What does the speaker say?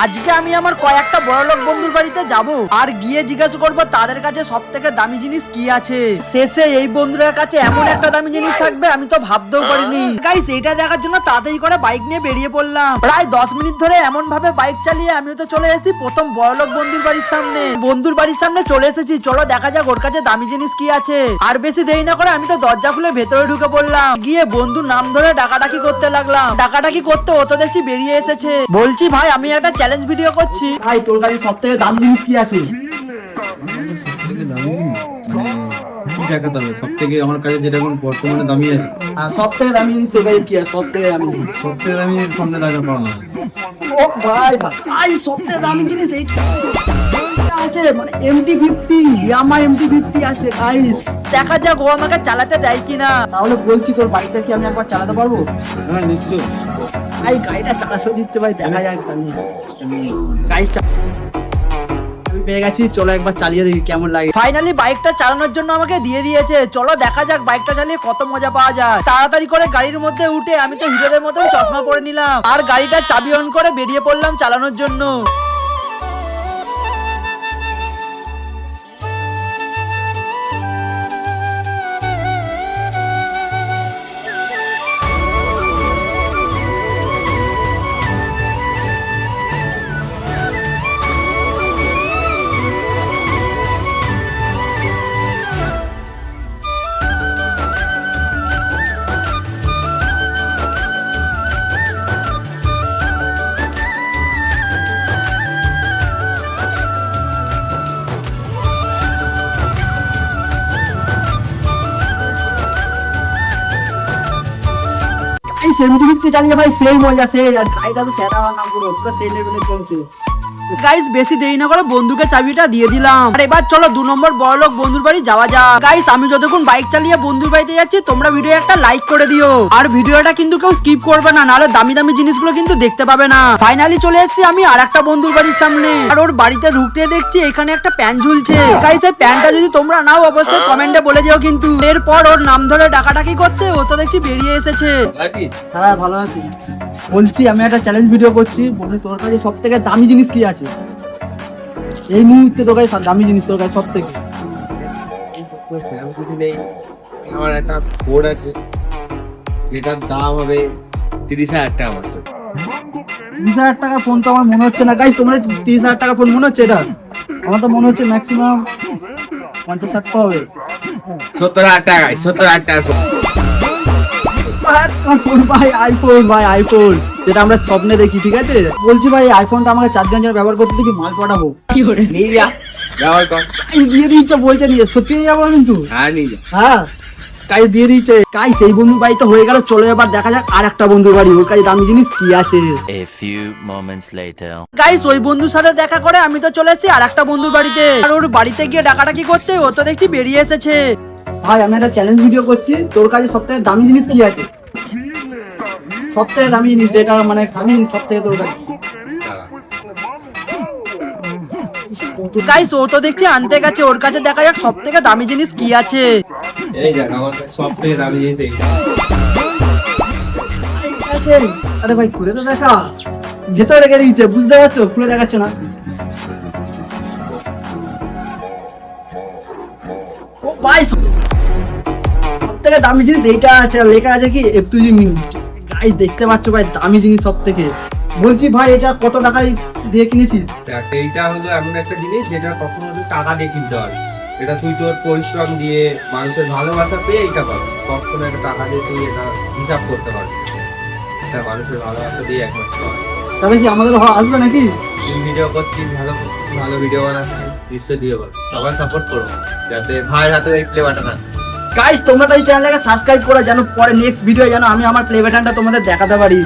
আজকে আমি আমার কয়েকটা বড়লোক বন্ধুর বাড়িতে যাব আর গিয়ে জিজ্ঞাসা করবো তাদের কাছে সব থেকে দামি জিনিস কি আছে। শেষে এই বন্ধুদের কাছে এমন একটা দামি জিনিস থাকবে আমি তো ভাবতেও পারিনি। গাইস এইটা দেখার জন্য তাড়াতাড়ি করে বাইক নিয়ে বেরিয়ে পড়লাম। প্রায় 10 মিনিট ধরে এমন ভাবে বাইক চালিয়ে আমিও তো চলে এসেছি প্রথম বড়লোক বন্ধুর বাড়ির সামনে। বন্ধুর বাড়ির সামনে চলে এসেছি, চলো দেখা যাক ওর কাছে দামি জিনিস কি আছে। আর বেশি দেরি না করে আমি তো দরজা খুলে ভেতরে ঢুকে পড়লাম। গিয়ে বন্ধুর নাম ধরে ডাকাডাকি করতে লাগলাম। ডাকাডাকি করতে ও তো দেখছি বেরিয়ে এসেছে। বলছি ভাই আমি একটা চ্যালেঞ্জ ভিডিও করছি, ভাই তোর কাছে সব থেকে দামি জিনিস কি আছে? সব থেকে আমার কাছে যেটা এখন বর্তমানে দামি আছে, সব থেকে দামি জিনিস তোর কাছে কি আছে? সব থেকে দামি জিনিস, সব থেকে দামি সামনে দেখা পাওয়া না। ও ভাই ভাই সব থেকে দামি জিনিস এইটা আছে, মানে MT-50 ইয়ামা MT-50 আছে গাইস। দেখা যাক ও আমাকে চালাতে দেয় কিনা। তাহলে বলছি তোর বাইকটা কি আমি একবার চালাতে পারবো? হ্যাঁ নিশ্চয়। ভাই গাড়িটা চালাতে দিচ্ছে ভাই, দেখা যাক চালিয়ে। গাইস আমি পেয়ে গেছি, চলো একবার চালিয়ে দেখি কেমন লাগে। ফাইনালি বাইকটা চালানোর জন্য আমাকে দিয়ে দিয়েছে, চলো দেখা যাক বাইকটা চালিয়ে কত মজা পাওয়া যায়। তাড়াতাড়ি করে গাড়ির মধ্যে উঠে আমি তো হিরোদের মতন চশমা পরে নিলাম আর গাড়িটা চাবি অন করে বেরিয়ে পড়লাম চালানোর জন্য। MT-50 চালিয়ে ভাই সেই মজা, সেই আর গাড়িটা তো সেরা নাম পুরো পুরো সেই লেভেলে চলছে। গাইস বেশি দেরি না করে বন্ধুকে চাবিটা দিয়ে দিলাম আর এবার চলো 2 নম্বর বড়লোক বন্ধুর বাড়ি যাওয়া যাক। গাইস আমি যতক্ষণ বাইক চালিয়ে বন্ধুর বাড়িতে যাচ্ছি তোমরা ভিডিও একটা লাইক করে দিও আর ভিডিওটা কিন্তু কেউ স্কিপ করবে না, নাহলে দামি দামি জিনিসগুলো কিন্তু দেখতে পাবে না। ফাইনালি চলে এসেছি আমি আরেকটা বন্ধুর বাড়ির সামনে আর ওর বাড়িতে ঢুকতে দেখছি এখানে একটা প্যান ঝুলছে। গাইস এই প্যানটা যদি তোমরা নাও অবশ্যই কমেন্টে বলে যেও কিন্তু। এরপর ওর নাম ধরে ডাকাডাকি করতে ও তো দেখছি বেরিয়ে এসেছে। হ্যাঁ ভালো আছি। বলছি আমি একটা চ্যালেঞ্জ ভিডিও করছি, বলি তোর কাছে সব থেকে দামি জিনিস কি আছে এই মুহূর্তে? তোর কাছে দামি জিনিস তোর কাছে সব থেকে? আমার একটা ফোন আছে যেটার দাম হবে 30,000 টাকা মাত্র। 30,000 টাকা ফোন তো আমার মনে হচ্ছে না। গাইস তোমাদের 30,000 টাকা ফোন মনে হচ্ছে? এটা আমার তো মনে হচ্ছে ম্যাক্সিমাম 50,000 টাকা হবে। 70,000 টাকা, 70,000 টাকা ফোন ভাই, আইফোন ভাই, আইফোন যেটা আমরা স্বপ্নে দেখি। ঠিক আছে বলছি ভাই আইফোনটা আমাকে 4 দিনের জন্য ব্যবহার করতে দিবি, মাল পাঠাবো। কি করে নিয়ে যা ব্যবহার কর। দিয়ে দিচ্ছে বলছে, নিয়ে সত্যি নিয়ে যাবো কিন্তু। হ্যাঁ নিয়ে যা। হ্যাঁ গাইস দিয়ে দিচ্ছে। গাইস এই বন্ধুর বাড়ি তো হয়ে গেল, চলো এবার দেখা যাক আর একটা বন্ধুর বাড়ি, ওর কাছে দামি জিনিস কি আছে। A few moments later. Guys ওই বন্ধুর সাথে দেখা করে আমি তো চলে এসেছি আর একটা বন্ধুর বাড়িতে আর ওর বাড়িতে গিয়ে ডাকাডাকি করতে ও তো দেখছি বেরিয়ে এসেছে। ভাই আমি একটা চ্যালেঞ্জ ভিডিও করছি, তোর কাছে সব থেকে দামি জিনিস কি আছে? সব থেকে দামি জিনিস যেটা মানে দামি সব থেকে তোর কাছে। গাইস ও তো দেখছি আনতে গেছে, ওর কাছে দেখা যাক সব থেকে দামি জিনিস কি আছে। এই দেখ আমার কাছে সব থেকে দামি জিনিস এইটা আছে। আরে ভাই খুলে তো দেখা, ভেতরে রেখে দিয়েছে, বুঝতে পারছো? খুলে দেখাচ্ছে না। ও ভাই সব থেকে দামি জিনিস এইটা আছে আর লেখা আছে কি FTG মিনিট। গাইস দেখতে পাচ্ছ ভাই দামি জিনিস সব থেকে। বলছি ভাই এটা কত টাকা দিয়ে কিনেছিস? এইটা হলো এমন একটা জিনিস যেটা কখনো তুই টাকা দিয়ে কিনতে হবে। এটা তুই তোর পরিশ্রম দিয়ে মানুষের ভালোবাসা পেয়ে এইটা পাবি। কখনো একটা টাকা দিয়ে তুই এটা হিসাব করতে পারবি। এটা মানুষের ভালোবাসা দিয়ে একমাত্র হয়। তাহলে কি আমাদের আসবে নাকি? তুই ভিডিও করছিস, ভালো ভিডিও বানাচ্ছিস, নিশ্চয় দিয়ে বল। সবাই সাপোর্ট করবো যাতে ভাইয়ের হাতে এই প্লে বাটন আছে। গাইস তোমরা তো এই চ্যানেলটাকে সাবস্ক্রাইব করে যেন পরে নেক্সট ভিডিও যেন আমি আমার প্লে বাটনটা তোমাদের দেখাতে পারি।